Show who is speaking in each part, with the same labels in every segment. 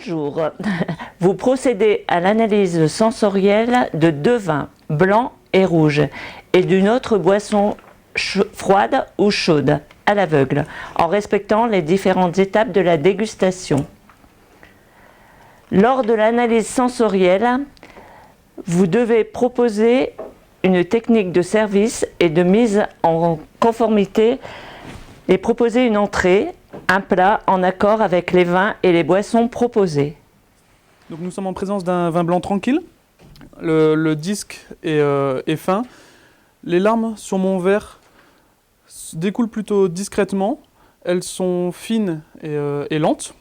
Speaker 1: Bonjour, vous procédez à l'analyse sensorielle de 2 vins, blanc et rouge, et d'une autre boisson froide ou chaude, à l'aveugle, en respectant les différentes étapes de la dégustation. Lors de l'analyse sensorielle, vous devez proposer une technique de service et de mise en conformité et proposer une entrée, un plat en accord avec les vins et les boissons proposés.
Speaker 2: Donc nous sommes en présence d'un vin blanc tranquille. Le disque est fin. Les larmes sur mon verre découlent plutôt discrètement. Elles sont fines et lentes.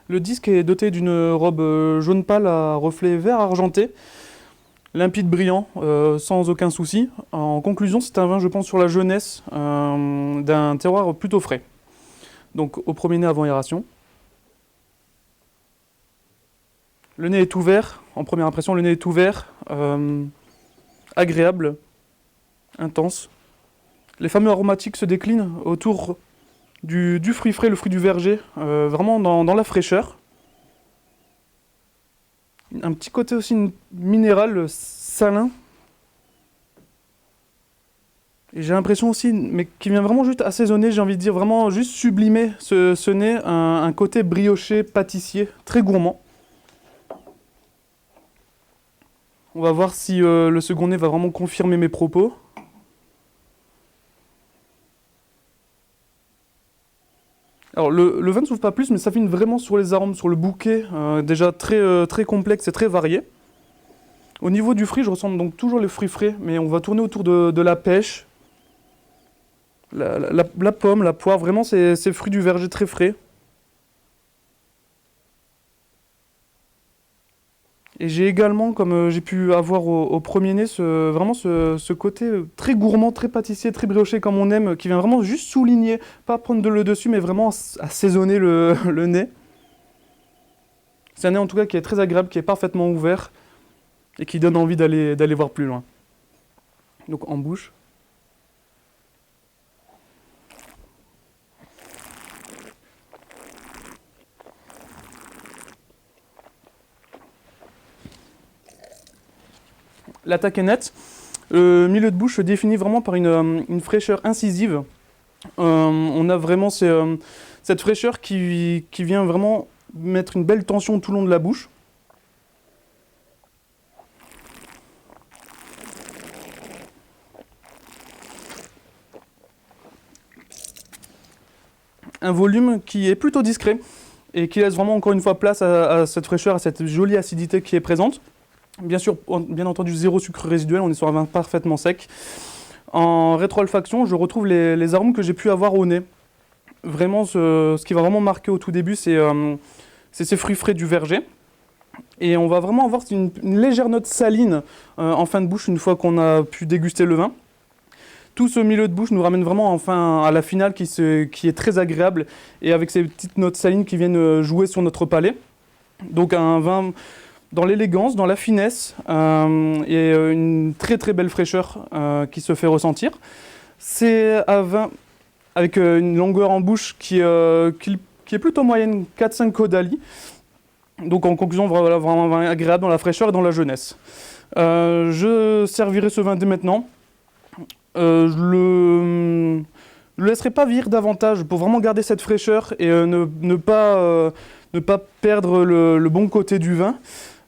Speaker 2: Le disque est doté d'une robe jaune pâle à reflets vert argenté, limpide, brillant, sans aucun souci. En conclusion, c'est un vin, je pense, sur la jeunesse d'un terroir plutôt frais. Donc au premier nez avant aération. Le nez est ouvert, en première impression, le nez est ouvert, agréable, intense. Les fameux aromatiques se déclinent autour du fruit frais, le fruit du verger, vraiment dans la fraîcheur. Un petit côté aussi minéral, salin. Et j'ai l'impression aussi, mais qui vient vraiment juste assaisonner, j'ai envie de dire, vraiment juste sublimer ce nez, un côté brioché, pâtissier, très gourmand. On va voir si le second nez va vraiment confirmer mes propos. Alors le vin ne s'ouvre pas plus, mais ça s'affine vraiment sur les arômes, sur le bouquet, déjà très complexe et très varié. Au niveau du fruit, je ressens donc toujours les fruits frais, mais on va tourner autour de la pêche, la pomme, la poire, vraiment ces fruits du verger très frais. Et j'ai également, comme j'ai pu avoir au premier nez, vraiment ce côté très gourmand, très pâtissier, très brioché comme on aime, qui vient vraiment juste souligner, pas prendre le dessus, mais vraiment assaisonner le nez. C'est un nez en tout cas qui est très agréable, qui est parfaitement ouvert et qui donne envie d'aller voir plus loin. Donc en bouche. L'attaque est nette. Le milieu de bouche se définit vraiment par une fraîcheur incisive. On a vraiment cette fraîcheur qui vient vraiment mettre une belle tension tout le long de la bouche. Un volume qui est plutôt discret et qui laisse vraiment encore une fois place à cette fraîcheur, à cette jolie acidité qui est présente. Bien sûr, bien entendu, zéro sucre résiduel, on est sur un vin parfaitement sec. En rétro-olfaction, je retrouve les arômes que j'ai pu avoir au nez. Vraiment, ce qui va vraiment marquer au tout début, c'est ces fruits frais du verger. Et on va vraiment avoir une légère note saline en fin de bouche une fois qu'on a pu déguster le vin. Tout ce milieu de bouche nous ramène vraiment enfin à la finale qui est très agréable et avec ces petites notes salines qui viennent jouer sur notre palais. Donc un vin dans l'élégance, dans la finesse et une très belle fraîcheur qui se fait ressentir. C'est un vin avec une longueur en bouche qui est plutôt moyenne, 4-5 Caudalie. Donc en conclusion, voilà, vraiment un vin agréable dans la fraîcheur et dans la jeunesse. Je servirai ce vin dès maintenant. Je le laisserai pas vieillir davantage pour vraiment garder cette fraîcheur et ne pas perdre le bon côté du vin.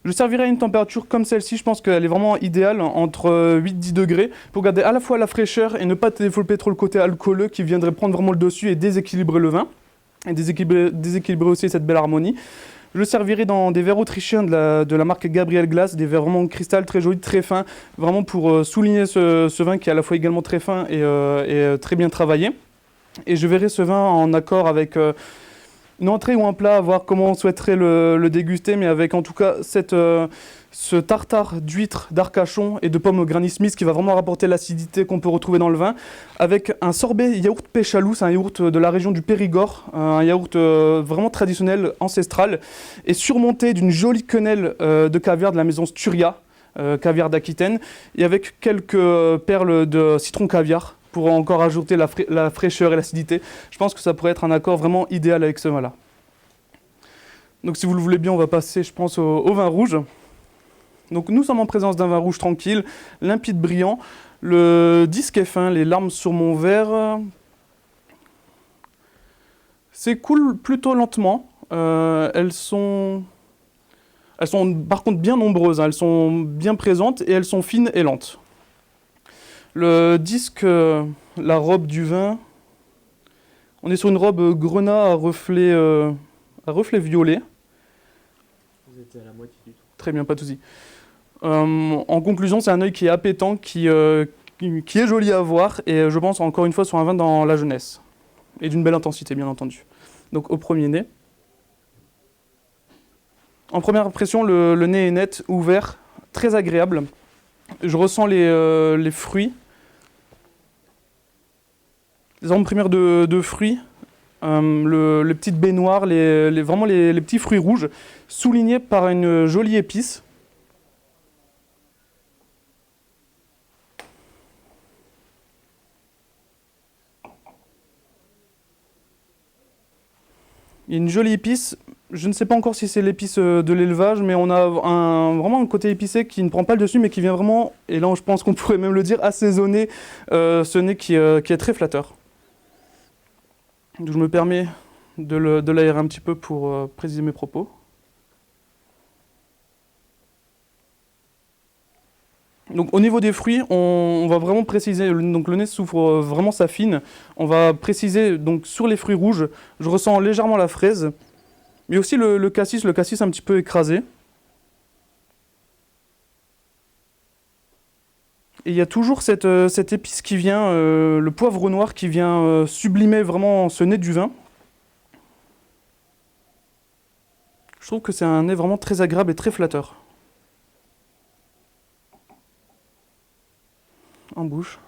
Speaker 2: Je servirai à une température comme celle-ci, je pense qu'elle est vraiment idéale, entre 8-10 degrés, pour garder à la fois la fraîcheur et ne pas développer trop le côté alcooleux qui viendrait prendre vraiment le dessus et déséquilibrer le vin, et déséquilibrer aussi cette belle harmonie. Je le servirai dans des verres autrichiens de la marque Gabriel Glass, des verres vraiment en cristal, très jolis, très fins, vraiment pour souligner ce vin qui est à la fois également très fin et très bien travaillé. Et je verrai ce vin en accord avec une entrée ou un plat, à voir comment on souhaiterait le déguster, mais avec en tout cas ce tartare d'huîtres, d'arcachon et de pommes Granny Smith qui va vraiment rapporter l'acidité qu'on peut retrouver dans le vin, avec un sorbet yaourt Péchalou, c'est un yaourt de la région du Périgord, un yaourt vraiment traditionnel, ancestral, et surmonté d'une jolie quenelle de caviar de la maison Sturia, caviar d'Aquitaine, et avec quelques perles de citron caviar, pour encore ajouter la fraîcheur et l'acidité. Je pense que ça pourrait être un accord vraiment idéal avec ce vin-là. Donc si vous le voulez bien, on va passer, je pense, au vin rouge. Donc nous sommes en présence d'un vin rouge tranquille, limpide, brillant. Le disque est fin, les larmes sur mon verre s'écoulent plutôt lentement. Elles sont par contre bien nombreuses, hein. Elles sont bien présentes et elles sont fines et lentes. Le disque, la robe du vin, on est sur une robe grenat à reflet violet.
Speaker 3: Vous êtes à la moitié du tour.
Speaker 2: Très bien, pas de souci. En conclusion, c'est un œil qui est appétant, qui est joli à voir, et je pense encore une fois sur un vin dans la jeunesse. Et d'une belle intensité, bien entendu. Donc au premier nez. En première impression, le nez est net, ouvert, très agréable. Je ressens les fruits. Les arômes primaires de fruits. Les petites baies noires, vraiment les petits fruits rouges, soulignés par une jolie épice. Il y a une jolie épice, je ne sais pas encore si c'est l'épice de l'élevage, mais on a vraiment un côté épicé qui ne prend pas le dessus, mais qui vient vraiment, et là je pense qu'on pourrait même le dire, assaisonner ce nez qui est très flatteur. Donc je me permets de l'aérer un petit peu pour préciser mes propos. Donc au niveau des fruits, on va vraiment préciser, donc le nez souffre vraiment sa fine. On va préciser, donc sur les fruits rouges, je ressens légèrement la fraise, mais aussi le cassis un petit peu écrasé. Et il y a toujours cette épice qui vient, le poivre noir qui vient sublimer vraiment ce nez du vin. Je trouve que c'est un nez vraiment très agréable et très flatteur. En bouche.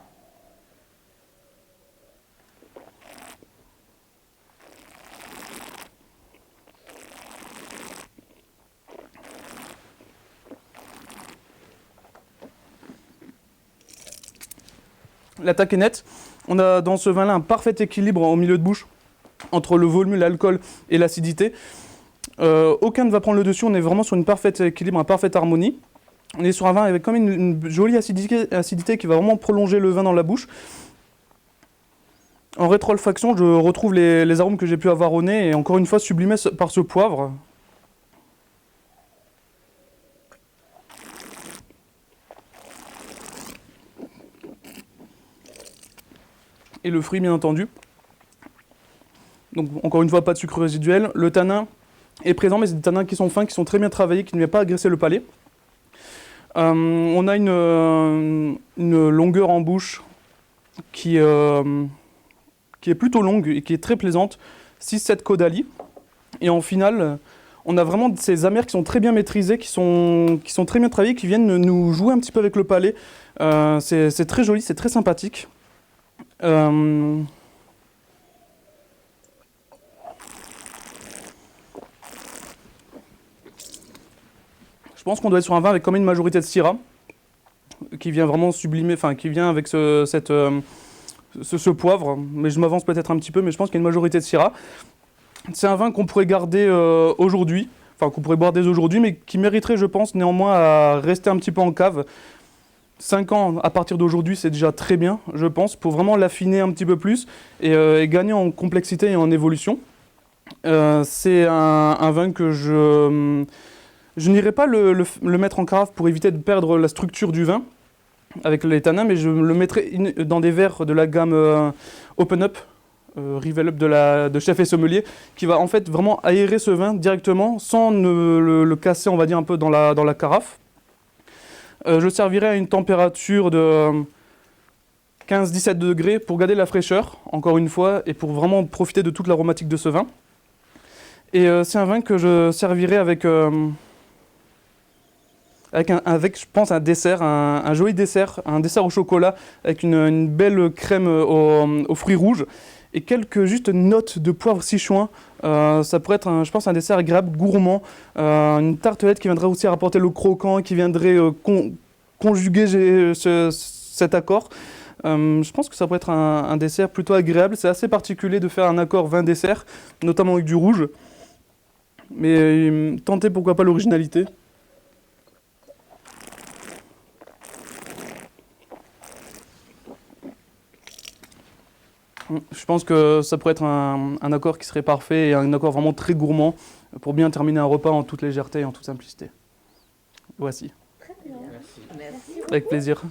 Speaker 2: L'attaque est nette. On a dans ce vin-là un parfait équilibre au milieu de bouche entre le volume, l'alcool et l'acidité. Aucun ne va prendre le dessus, on est vraiment sur une parfaite équilibre, une parfaite harmonie. On est sur un vin avec quand même une jolie acidité qui va vraiment prolonger le vin dans la bouche. En rétro-olfaction, je retrouve les arômes que j'ai pu avoir au nez et encore une fois sublimés par ce poivre. Et le fruit bien entendu. Donc encore une fois, pas de sucre résiduel. Le tanin est présent, mais c'est des tanins qui sont fins, qui sont très bien travaillés, qui ne viennent pas agresser le palais. On a une longueur en bouche qui est plutôt longue et qui est très plaisante, 6-7 caudalie. Et en finale, on a vraiment ces amers qui sont très bien maîtrisés, qui sont très bien travaillés, qui viennent nous jouer un petit peu avec le palais. C'est très joli, c'est très sympathique. Je pense qu'on doit être sur un vin avec quand même une majorité de Syrah, qui vient vraiment sublimer, enfin qui vient avec ce poivre, mais je m'avance peut-être un petit peu, mais je pense qu'il y a une majorité de Syrah. C'est un vin qu'on pourrait garder aujourd'hui, enfin qu'on pourrait boire dès aujourd'hui, mais qui mériterait, je pense, néanmoins à rester un petit peu en cave. 5 ans à partir d'aujourd'hui, c'est déjà très bien, je pense, pour vraiment l'affiner un petit peu plus et gagner en complexité et en évolution. C'est un vin que je n'irai pas le mettre en carafe pour éviter de perdre la structure du vin avec les tanins, mais je le mettrai dans des verres de la gamme Open Up, Rivel Up de Chef et Sommelier, qui va en fait vraiment aérer ce vin directement sans le casser, on va dire, un peu dans la carafe. Je servirai à une température de 15-17 degrés pour garder la fraîcheur, encore une fois, et pour vraiment profiter de toute l'aromatique de ce vin. Et c'est un vin que je servirai avec je pense, un dessert, un joli dessert, un dessert au chocolat avec une belle crème aux fruits rouges et quelques juste notes de poivre Sichuan. Ça pourrait être, je pense, un dessert agréable, gourmand, une tartelette qui viendrait aussi rapporter le croquant, qui viendrait conjuguer cet accord. Je pense que ça pourrait être un dessert plutôt agréable. C'est assez particulier de faire un accord vin-dessert, notamment avec du rouge. Mais tentez pourquoi pas l'originalité. Je pense que ça pourrait être un accord qui serait parfait et un accord vraiment très gourmand pour bien terminer un repas en toute légèreté et en toute simplicité. Voici.
Speaker 3: Merci.
Speaker 1: Merci.
Speaker 2: Avec plaisir.